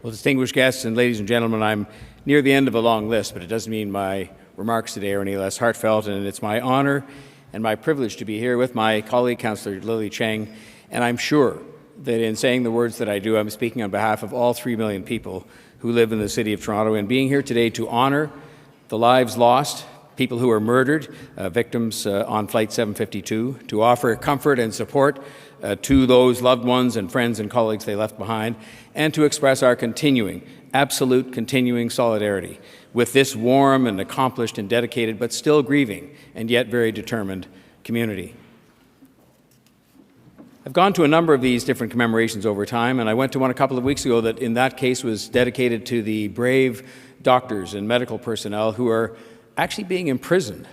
Well, distinguished guests and ladies and gentlemen, I'm near the end of a long list, but it doesn't mean my remarks today are any less heartfelt, and it's my honor and my privilege to be here with my colleague, Councillor Lily Cheng, and I'm sure that in saying the words that I do, I'm speaking on behalf of all 3 million people who live in the City of Toronto, and being here today to honor the lives lost, people who were murdered, victims on Flight 752, to offer comfort and support to those loved ones and friends and colleagues they left behind, and to express our absolute continuing solidarity with this warm and accomplished and dedicated, but still grieving and yet very determined community. I've gone to a number of these different commemorations over time, and I went to one a couple of weeks ago that in that case was dedicated to the brave doctors and medical personnel who are actually being imprisoned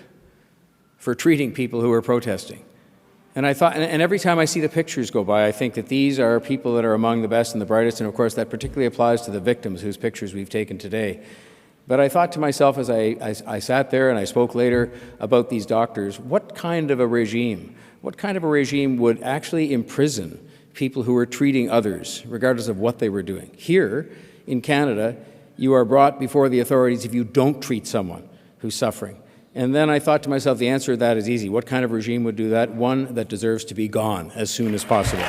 for treating people who are protesting. And I thought, and every time I see the pictures go by, I think that these are people that are among the best and the brightest, and of course that particularly applies to the victims whose pictures we've taken today. But I thought to myself as I sat there and I spoke later about these doctors, what kind of a regime would actually imprison people who were treating others, regardless of what they were doing? Here in Canada, you are brought before the authorities if you don't treat someone who's suffering. And then I thought to myself, the answer to that is easy. What kind of regime would do that? One that deserves to be gone as soon as possible.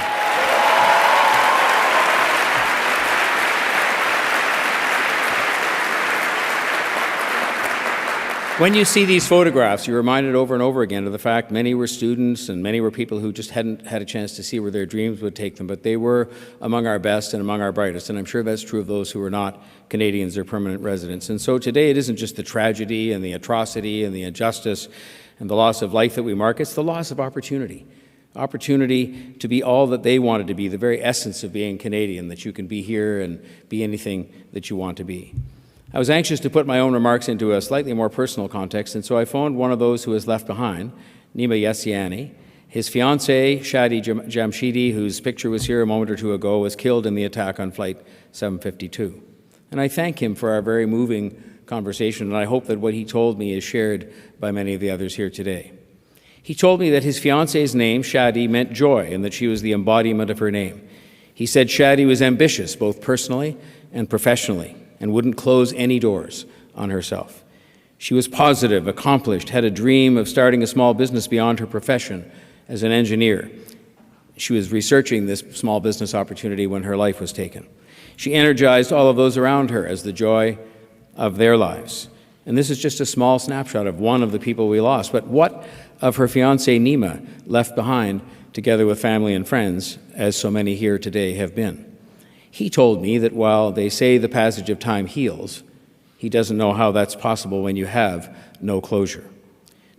When you see these photographs, you're reminded over and over again of the fact many were students and many were people who just hadn't had a chance to see where their dreams would take them, but they were among our best and among our brightest, and I'm sure that's true of those who are not Canadians or permanent residents. And so today it isn't just the tragedy and the atrocity and the injustice and the loss of life that we mark, it's the loss of opportunity. Opportunity to be all that they wanted to be, the very essence of being Canadian, that you can be here and be anything that you want to be. I was anxious to put my own remarks into a slightly more personal context, and so I phoned one of those who was left behind, Nima Yassiani. His fiancée, Shadi Jamshidi, whose picture was here a moment or two ago, was killed in the attack on Flight 752. And I thank him for our very moving conversation, and I hope that what he told me is shared by many of the others here today. He told me that his fiancée's name, Shadi, meant joy, and that she was the embodiment of her name. He said Shadi was ambitious, both personally and professionally, and wouldn't close any doors on herself. She was positive, accomplished, had a dream of starting a small business beyond her profession as an engineer. She was researching this small business opportunity when her life was taken. She energized all of those around her as the joy of their lives. And this is just a small snapshot of one of the people we lost. But what of her fiancé Nima, left behind together with family and friends, as so many here today have been? He told me that while they say the passage of time heals, he doesn't know how that's possible when you have no closure.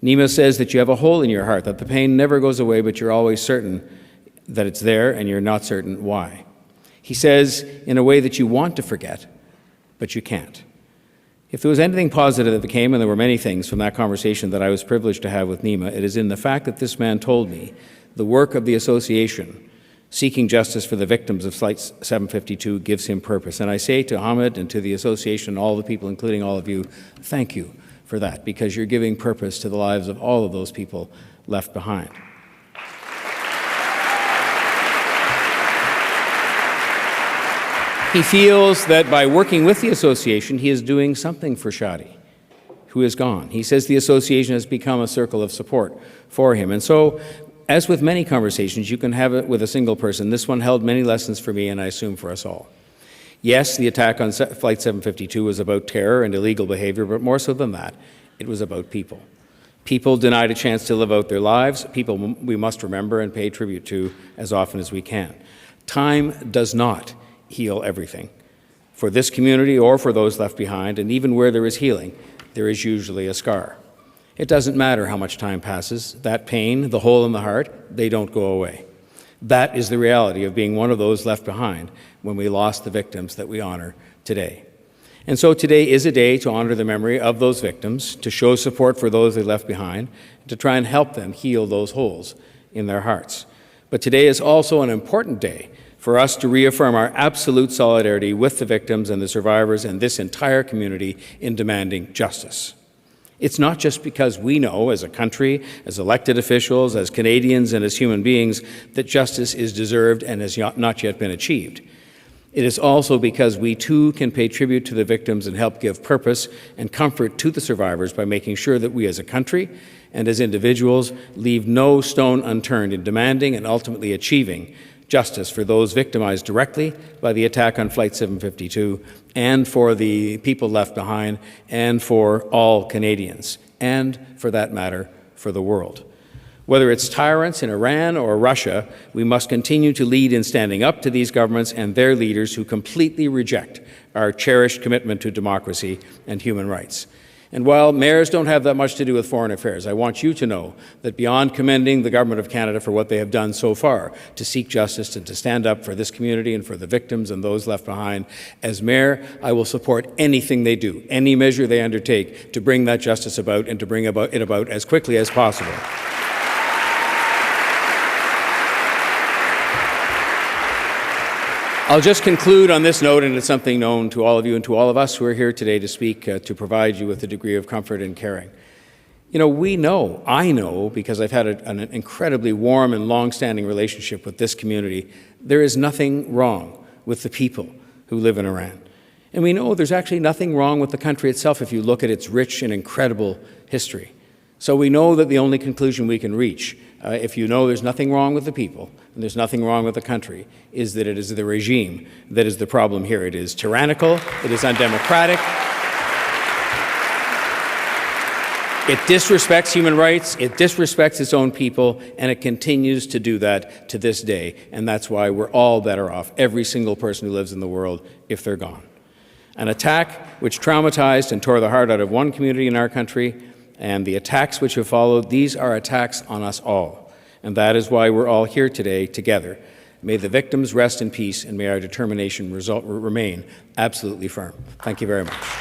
Nima says that you have a hole in your heart, that the pain never goes away, but you're always certain that it's there and you're not certain why. He says in a way that you want to forget, but you can't. If there was anything positive that came, and there were many things from that conversation that I was privileged to have with Nima, it is in the fact that this man told me the work of the association seeking justice for the victims of Flight 752 gives him purpose. And I say to Ahmed and to the association, all the people, including all of you, thank you for that, because you're giving purpose to the lives of all of those people left behind. He feels that by working with the association, he is doing something for Shadi, who is gone. He says the association has become a circle of support for him. And so, as with many conversations, you can have it with a single person. This one held many lessons for me, and I assume for us all. Yes, the attack on Flight 752 was about terror and illegal behavior, but more so than that, it was about people. People denied a chance to live out their lives, people we must remember and pay tribute to as often as we can. Time does not heal everything. For this community or for those left behind, and even where there is healing, there is usually a scar. It doesn't matter how much time passes. That pain, the hole in the heart, they don't go away. That is the reality of being one of those left behind when we lost the victims that we honor today. And so today is a day to honor the memory of those victims, to show support for those they left behind, to try and help them heal those holes in their hearts. But today is also an important day for us to reaffirm our absolute solidarity with the victims and the survivors and this entire community in demanding justice. It's not just because we know as a country, as elected officials, as Canadians and as human beings that justice is deserved and has not yet been achieved. It is also because we too can pay tribute to the victims and help give purpose and comfort to the survivors by making sure that we as a country and as individuals leave no stone unturned in demanding and ultimately achieving justice for those victimized directly by the attack on Flight 752 and for the people left behind and for all Canadians and, for that matter, for the world. Whether it's tyrants in Iran or Russia, we must continue to lead in standing up to these governments and their leaders who completely reject our cherished commitment to democracy and human rights. And while mayors don't have that much to do with foreign affairs, I want you to know that beyond commending the Government of Canada for what they have done so far to seek justice and to stand up for this community and for the victims and those left behind, as mayor, I will support anything they do, any measure they undertake to bring that justice about and to bring it about as quickly as possible. I'll just conclude on this note, and it's something known to all of you and to all of us who are here today to speak, to provide you with a degree of comfort and caring. You know, I know, because I've had an incredibly warm and long-standing relationship with this community, there is nothing wrong with the people who live in Iran. And we know there's actually nothing wrong with the country itself if you look at its rich and incredible history. So we know that the only conclusion we can reach, if you know there's nothing wrong with the people and there's nothing wrong with the country, is that it is the regime that is the problem here. It is tyrannical, it is undemocratic, it disrespects human rights, it disrespects its own people, and it continues to do that to this day. And that's why we're all better off, every single person who lives in the world, if they're gone. An attack which traumatized and tore the heart out of one community in our country, and the attacks which have followed, these are attacks on us all. And that is why we're all here today together. May the victims rest in peace, and may our determination remain absolutely firm. Thank you very much.